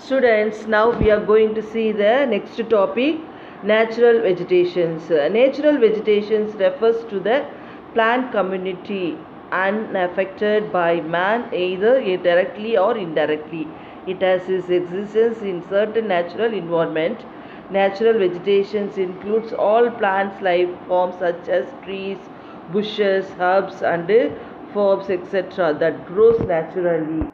Students, now we are going to see the next topic, natural vegetations. Natural vegetations refers to the plant community unaffected by man either directly or indirectly. It has its existence in certain natural environment. Natural vegetations includes all plants life forms such as trees, bushes, herbs and forbs etc. that grows naturally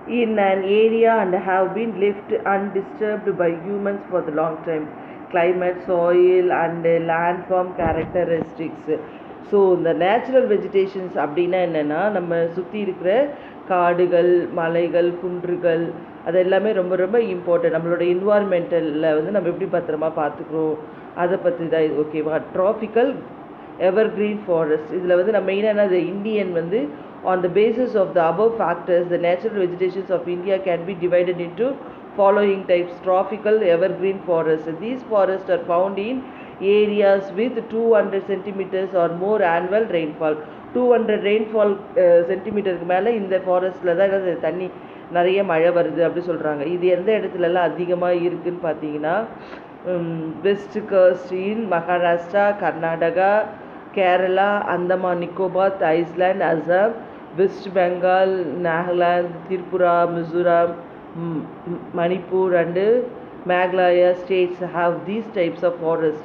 in an area and have been left undisturbed by humans for the long time. Climate, soil and land form characteristics. So இந்த natural vegetations அப்படின்னா என்னென்னா நம்ம சுற்றி இருக்கிற காடுகள், மலைகள், குன்றுகள் அது எல்லாமே ரொம்ப ரொம்ப இம்பார்ட்டன்ட். நம்மளோட என்வாயர்மெண்டலில் வந்து நம்ம எப்படி பத்திரமா பார்த்துக்குறோம் அதை பற்றி தான் இது. ஓகேவா? ட்ராபிக்கல் எவர்கிரீன் ஃபாரஸ்ட் இதில் வந்து நம்ம மெயினாக அது இந்தியன் வந்து on the basis of the above factors, the natural vegetations of India can be divided into following types: tropical evergreen forests. These forests are found in areas with 200 centimeters or more annual rainfall. 200 rainfall சென்டிமீட்டருக்கு மேலே இந்த ஃபாரஸ்ட்டில் தான் தண்ணி நிறைய மழை வருது அப்படி சொல்கிறாங்க. இது எந்த இடத்துலலாம் அதிகமாக இருக்குதுன்னு பார்த்தீங்கன்னா west coast in Maharashtra, Karnataka, Kerala, Andaman Nicobar island, Assam, West Bengal, Nagaland, Tripura, Mizoram, Manipur and Meghalaya states have these types of forest.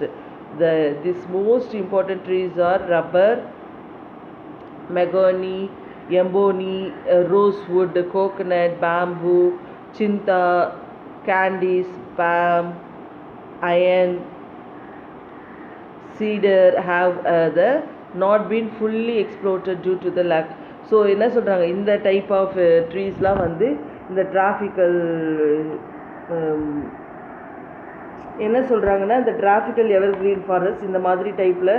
These most important trees are rubber, mahogany, ebony, rosewood, coconut, bamboo, chinta, candies, palm, iron, cedar have not been fully exploited due to the lack. So என்ன சொல்கிறாங்க, இந்த type of ட்ரீஸ்லாம் வந்து இந்த tropical என்ன சொல்கிறாங்கன்னா இந்த tropical evergreen forest இந்த மாதிரி டைப்பில்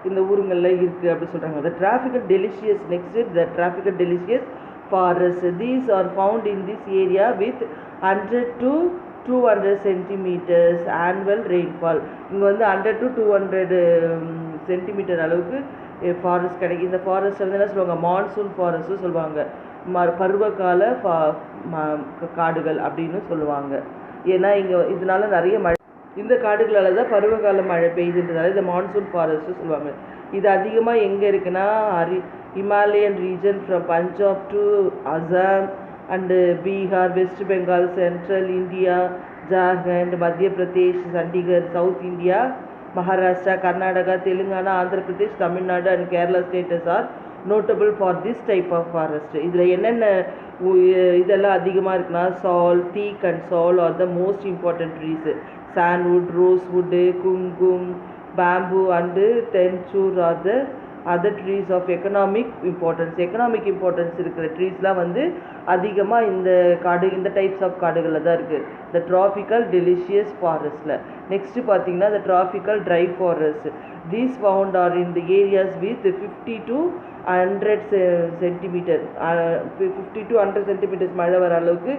இந்த ஊருங்களில் இருக்குது அப்படி சொல்கிறாங்க. The tropical deciduous next the tropical deciduous forest these are found in this area with 100 to 200 centimeters annual rainfall. இங்கே வந்து 100 to 200 சென்டிமீட்டர் அளவுக்கு ஃபாரஸ்ட் கிடைக்கும். இந்த ஃபாரஸ்ட் வந்து என்ன சொல்லுவாங்க, மான்சூன் ஃபாரஸ்ட்டு சொல்லுவாங்க, பருவகால காடுகள் அப்படின்னு சொல்லுவாங்க. ஏன்னா இங்கே இதனால நிறைய மழை, இந்த காடுகளால் தான் பருவகால மழை பெய்யுதுன்றதால இந்த மான்சூன் ஃபாரஸ்ட்டு சொல்லுவாங்க. இது அதிகமாக எங்கே இருக்குன்னா Himalayan region from Punjab to Assam and Bihar, West Bengal, central India, Jharkhand, Madhya Pradesh, Chandigarh, south India, Maharashtra, Karnataka, Telangana, Andhra Pradesh, Tamil Nadu and Kerala states are notable for this type of forest. இதில் என்னென்ன இதெல்லாம் அதிகமாக இருக்குன்னா சால், teak and saal are the most important trees. Sandwood, rosewood, kumkum, bamboo and tenchur are the other trees of economic importance. Economic importance இருக்கிற ட்ரீஸ்லாம் வந்து அதிகமாக இந்த டைப்ஸ் ஆஃப் காடுகளில் தான் இருக்குது, இந்த ட்ராபிக்கல் டெலிஷியஸ் ஃபாரஸ்ட்டில். நெக்ஸ்ட்டு பார்த்தீங்கன்னா the tropical dry forest. These found are in the areas with 50 to 100 centimeter 50 to 100 centimeters மழை வர அளவுக்கு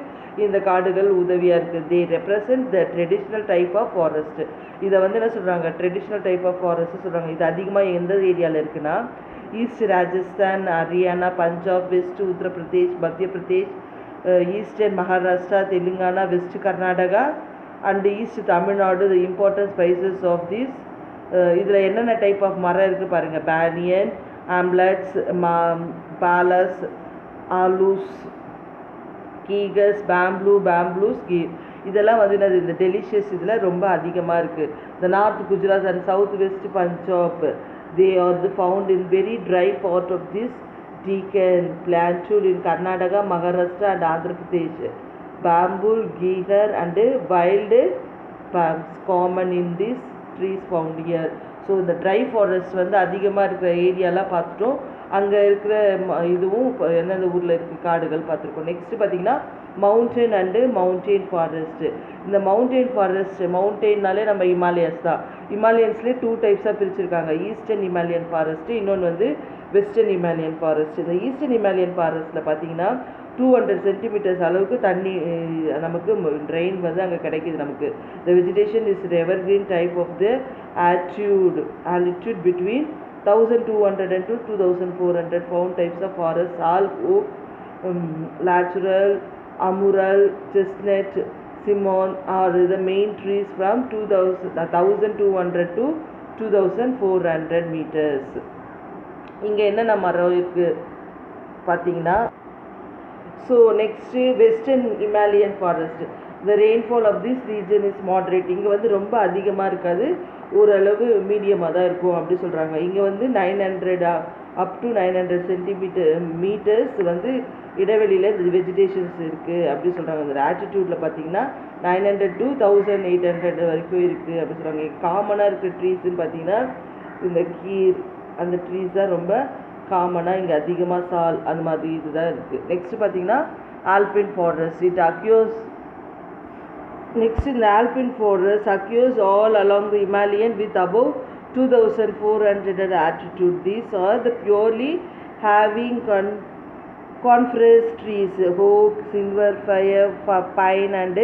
இந்த காடுகள் உதவியாக இருக்குது. they represent the traditional type of forest. இதை வந்து என்ன சொல்கிறாங்க, ட்ரெடிஷ்னல் டைப் ஆஃப் ஃபாரஸ்ட் சொல்கிறாங்க. இது அதிகமாக எந்த ஏரியாவில் இருக்குன்னா east Rajasthan, Haryana, Punjab, west Uttar Pradesh, Madhya Pradesh, eastern Maharashtra, Telangana, west Karnataka and east Tamil Nadu. The important spices of this இதில் என்னென்ன டைப் ஆஃப் மரம் இருக்குது பாருங்கள், பேனியன், ஆம்லட்ஸ், பாலஸ், ஆலூஸ், கீகஸ், பேம்ப்ளூஸ் இதெல்லாம் வந்து என்னது இந்த டெலிஷியஸ் இதில் ரொம்ப அதிகமாக இருக்குது. இந்த north Gujarat and south west Punjab they are found in very dry part of this deccan plateau in Karnataka, Maharashtra and Andhra Pradesh. Bamboo, giger and wild palms common in these trees found here. So இந்த try forest வந்து அதிகமாக இருக்கிற ஏரியாலாம் பார்த்துட்டோம். அங்கே இருக்கிற இதுவும் எந்தெந்த ஊரில் இருக்குது காடுகள் பார்த்துருக்கோம். நெக்ஸ்ட்டு பார்த்திங்கன்னா மவுண்டன் அண்டு மவுண்டெயின் ஃபாரஸ்ட்டு. இந்த மவுண்டெயின் ஃபாரஸ்ட், மவுண்டெயின்னாலே நம்ம ஹிமாலயஸ் தான். ஹிமாலயன்ஸ்லேயே 2 டைப்ஸாக பிரிச்சுருக்காங்க, ஈஸ்டர்ன் ஹிமாலயன் ஃபாரஸ்ட்டு, இன்னொன்று வந்து வெஸ்டர்ன் ஹிமாலயன் ஃபாரஸ்ட். இந்த ஈஸ்டர்ன் ஹிமாலயன் ஃபாரஸ்ட்டில் பார்த்திங்கன்னா 200 centimeters அளவுக்கு தண்ணி நமக்கு ரெயின் வந்து அங்கே கிடைக்கிது நமக்கு. The vegetation is the evergreen type of the altitude between 1200 and 2400 found types of forests, all oak, lateral, Amural, chestnut, simon are the main trees from 1200 to 2400 meters. இங்கே என்னென்ன மரம் இருக்குது பார்த்தீங்கன்னா, so next western Himalayan forest. the rainfall of this region is moderate. இங்கே வந்து ரொம்ப அதிகமாக இருக்காது, ஓரளவு மீடியமாக தான் இருக்கும் அப்படி சொல்கிறாங்க. இங்கே வந்து 900 up to 900 சென்டிமீட்டர்ஸ் வந்து இடைவெளியில் இந்த வெஜிடேஷன்ஸ் இருக்குது அப்படி சொல்கிறாங்க. இந்த ஆட்டிடியூடில் பார்த்தீங்கன்னா 900 to 1800 வரைக்கும் இருக்குது அப்படி சொல்கிறாங்க. காமனாக இருக்கிற ட்ரீஸ்ன்னு பார்த்தீங்கன்னா இந்த கீர் அந்த ட்ரீஸ் தான் ரொம்ப காமனாக இங்கே அதிகமாக சால் அந்த மாதிரி இதுதான் இருக்குது. நெக்ஸ்ட்டு பார்த்தீங்கன்னா alpine forest. It occurs next இந்த alpine forest occurs all along the Himalayan with above 2400 altitude. These are the purely having coniferous trees. Oak, silver fir, pine and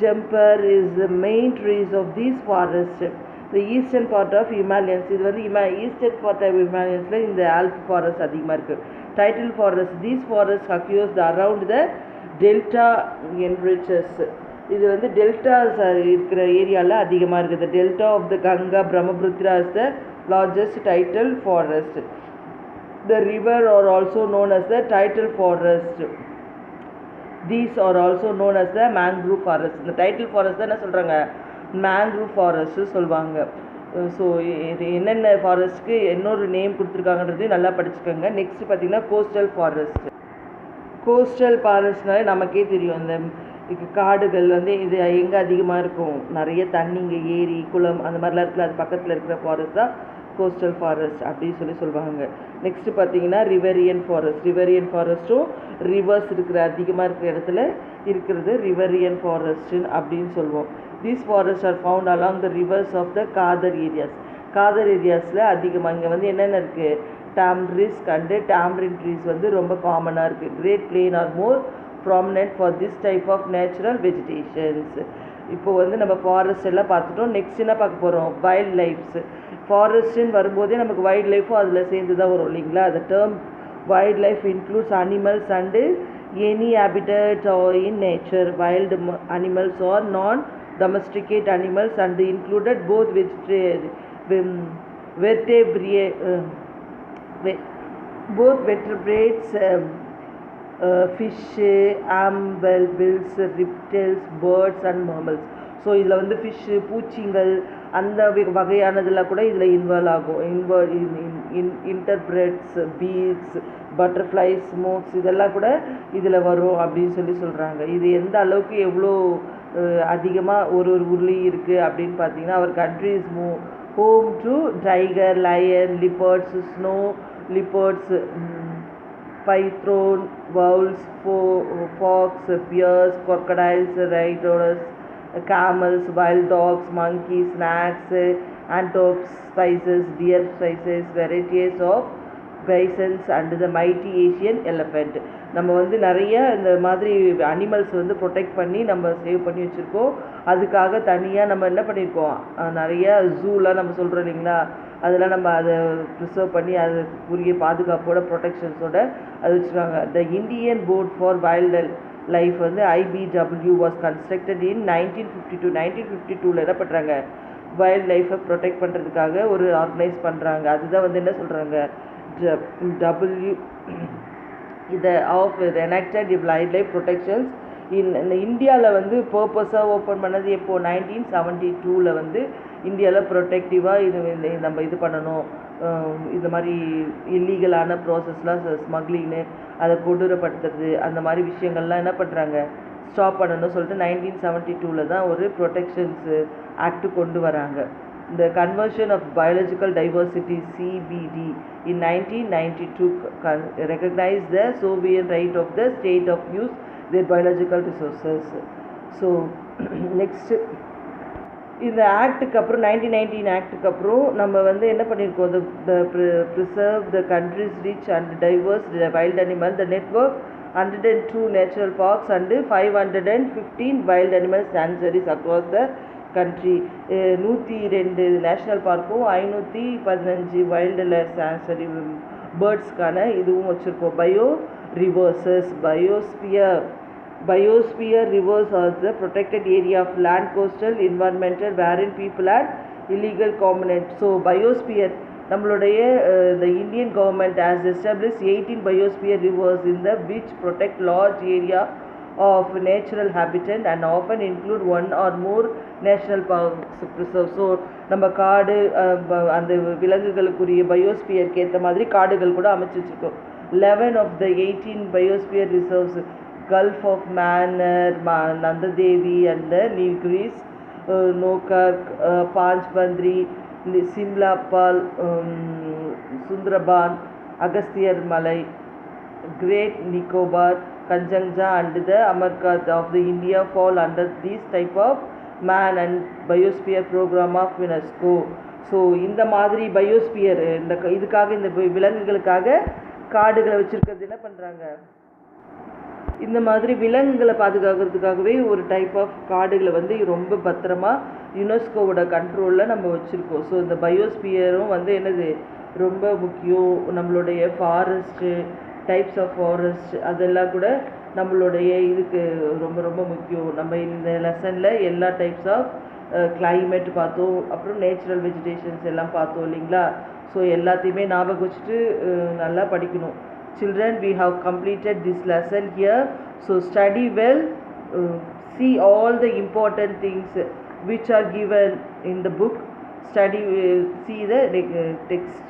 juniper is the main trees of these forests. The eastern part of Himalayas, இது வந்து eastern part of Himalayasல இந்த ஆல்ப் forest அதிகமாக இருக்குது. Title forest. these forests occurs around the delta enriches. இது வந்து deltas இருக்கிற ஏரியாவில் அதிகமாக இருக்குது. Delta of the Ganga Brahmaputra is the largest tidal forest. The river are also known as the tidal forest. These are also known as the mangrove forest. இந்த tidal forest தான் என்ன சொல்கிறாங்க, மேங்க்ரூவ் ஃபாரஸ்ட்டு சொல்லுவாங்க. ஸோ என்னென்ன ஃபாரஸ்ட்டுக்கு இன்னொரு நேம் கொடுத்துருக்காங்கன்றது நல்லா படிச்சுக்கோங்க. Next பார்த்திங்கன்னா கோஸ்டல் ஃபாரஸ்ட். கோஸ்டல் ஃபாரஸ்ட்னாலே நமக்கே தெரியும், இந்த காடுகள் வந்து இது எங்கே அதிகமாக இருக்கும், நிறைய தண்ணி இங்கே ஏரி குளம் அந்த மாதிரிலாம் இருக்குல்ல, அது பக்கத்தில் இருக்கிற ஃபாரஸ்ட் தான் கோஸ்டல் ஃபாரஸ்ட் அப்படின்னு சொல்லுவாங்க. நெக்ஸ்ட்டு பார்த்தீங்கன்னா ரிவரியன் ஃபாரஸ்ட். ரிவரியன் ஃபாரஸ்ட்டும் ரிவர்ஸ் இருக்கிற அதிகமாக இருக்கிற இடத்துல இருக்கிறது ரிவரியன் ஃபாரஸ்ட்டுன்னு அப்படின்னு சொல்லுவோம். These forest are found along the rivers of the khadar areas. Khadar ஏரியாஸில் அதிகமாக இங்கே வந்து என்னென்ன இருக்குது, டாம்ரிஸ்க் அண்டு டாம்ரின் ட்ரீஸ் வந்து ரொம்ப காமனாக இருக்குது. Great plain are more prominent for this type of natural vegetations. இப்போ வந்து நம்ம ஃபாரஸ்ட் எல்லாம் பார்த்துட்டோம். நெக்ஸ்ட் என்ன பார்க்க போகிறோம், வைல்ட் லைஃப்ஸ். ஃபாரஸ்ட்னு வரும்போதே நமக்கு வைல்ட் லைஃப்பும் அதில் சேர்ந்து தான் வரும் இல்லைங்களா. the term wild life includes animals and any habitat or in nature. wild animals or non-domesticate animals and included both vertebrates, fish, amphibians, reptiles, birds and mammals. So இதில் வந்து fish பூச்சிங்கள் அந்த வகையானதெல்லாம் கூட இதில் இன்வால்வ் ஆகும். இன்டர்பிரெட்ஸ், பீட்ஸ், பட்டர்ஃப்ளைஸ், ஸ்மோக்ஸ் இதெல்லாம் கூட இதில் வரும் அப்படின்னு சொல்கிறாங்க. இது எந்த அளவுக்கு எவ்வளோ அதிகமாக ஒரு ஊர்லேயும் இருக்குது அப்படின்னு பார்த்தீங்கன்னா, our country is home to tiger, lion, leopards, snow leopards, python, wolves, fox, bears, crocodiles, rhinoceros, camels, wild dogs, monkeys, snakes, antelopes, spices, deer, spices, varieties of bisons and the mighty Asian elephant. நம்ம வந்து நிறைய இந்த மாதிரி animals வந்து protect பண்ணி நம்ம save பண்ணி வச்சுருக்கோம். அதுக்காக தனியாக நம்ம என்ன பண்ணியிருக்கோம், நிறைய ஜூலாம் நம்ம சொல்கிறோம் இல்லைங்களா, அதெல்லாம் நம்ம அதை ப்ரிசர்வ் பண்ணி அதுக்குரிய பாதுகாப்போட ப்ரொடெக்ஷன்ஸோட அது வச்சுருக்காங்க. The Indian board for wildlife வந்து IBW வாஸ் கன்ஸ்ட்ரக்டட் இன் 1952. 1952 என்ன பண்ணுறாங்க, வைல்ட் லைஃப்பை ப்ரொடெக்ட் பண்ணுறதுக்காக ஒரு ஆர்கனைஸ் பண்ணுறாங்க. அதுதான் வந்து என்ன சொல்கிறாங்க, இதை of enacted wildlife protections இந்தியாவில் வந்து பர்பஸாக ஓப்பன் பண்ணது எப்போது, 1972 வந்து இந்தியாவில் ப்ரொடெக்டிவாக இது நம்ம இது பண்ணணும், இந்த மாதிரி இல்லீகலான ப்ராசஸ்லாம் ஸ்மக்லிங்னு அதை கொடூரப்படுத்துறது அந்த மாதிரி விஷயங்கள்லாம் என்ன பண்ணுறாங்க, ஸ்டாப் பண்ணணும்னு சொல்லிட்டு 1972 தான் ஒரு ப்ரொடெக்ஷன்ஸு ஆக்ட் கொண்டு வராங்க. The conversion of biological diversity CBD in 1992 recognized the sovereign right of the state of use their biological resources. So next இந்த ஆக்டுக்கு அப்புறம் 1919 ஆக்டுக்கு அப்புறம் நம்ம வந்து என்ன பண்ணியிருக்கோம், preserve the country's rich and diverse wild animal, the network 102 natural parks and 515 wild animal sanctuaries across the country. 102 national பார்க்கும் 515 wild life sanctuary பேர்ட்ஸ்க்கான இதுவும் வச்சுருக்கோம். Bio reverses, biosphere Biosphere rivers are the protected area of land coastal environmental wherein people are illegal component. So biosphere நம்மளுடைய the Indian government has established 18 biosphere rivers in the which protect large area of natural habitat and often include one or more national parks preserve. So நம்ம காடு அந்த விலங்குகளுக்குரிய பயோஸ்பியருக்கு ஏற்ற மாதிரி காடுகள் கூட அமைச்சு வச்சுருக்கோம். 11 of the 18 biosphere reserves, Gulf of Mannar, Nandadevi and the Nilgiris, Nokar, Panchbandri, Simlapal, Sundarban, Agasthyar Malai, Great Nicobar, Kanjangja and the Amarkath of the India fall under this type of man and biosphere program of UNESCO. So இந்த மாதிரி biosphere இந்த இதுக்காக இந்த விலங்குகளுக்காக காடுகளை வச்சுருக்கிறது என்ன பண்ணுறாங்க, இந்த மாதிரி விலங்குகளை பாதுகாக்கிறதுக்காகவே ஒரு டைப் ஆஃப் காடுகளை வந்து ரொம்ப பத்திரமா யுனெஸ்கோவோட கண்ட்ரோலில் நம்ம வச்சுருக்கோம். ஸோ இந்த பயோஸ்பியரும் வந்து என்னது ரொம்ப முக்கியம். நம்மளுடைய ஃபாரஸ்ட்டு டைப்ஸ் ஆஃப் ஃபாரஸ்ட் அதெல்லாம் கூட நம்மளுடைய இதுக்கு ரொம்ப ரொம்ப முக்கியம். நம்ம இந்த லெசனில் எல்லா டைப்ஸ் ஆஃப் கிளைமேட் பார்த்தோம், அப்புறம் நேச்சுரல் வெஜிடேஷன்ஸ் எல்லாம் பார்த்தோம் இல்லைங்களா. ஸோ எல்லாத்தையுமே ஞாபகம் வச்சுட்டு நல்லா படிக்கணும். Children, we have completed this lesson here. So study well, see all the important things which are given in the book. Study, see the text.